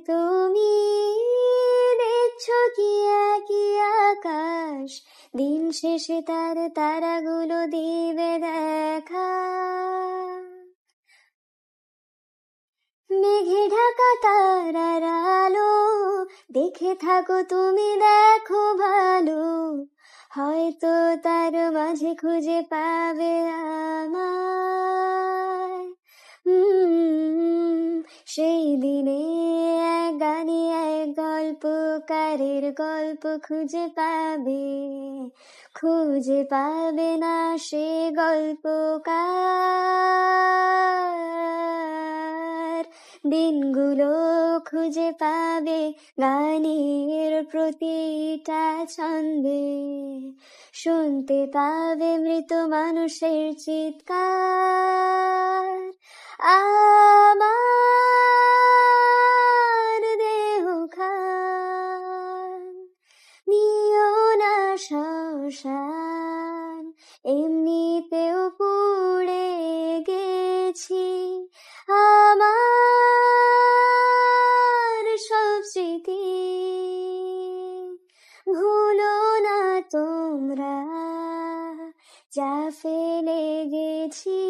তুমি দেখছো কি একই আকাশ, দিন শেষে তার তারাগুলো দিবে দেখা। মেঘে ঢাকা তারার আলো দেখে থাকো তুমি, দেখো ভালো, হয়তো তার মাঝে খুঁজে পাবে আমায়। সেই দিনে এক গানে এক গল্পকারের গল্প খুঁজে পাবে না সে গল্পকার। দিনগুলো খুঁজে পাবে গানের প্রতিটা ছন্দে, শুনতে পাবে মৃত মানুষের চিৎকার। আমার দেহ খান নিও না শ্মশান, এমনিতেও পুড়ে গেছি। আমার সব স্মৃতি ভুলো না তোমরা, যা ফেলে গেছি।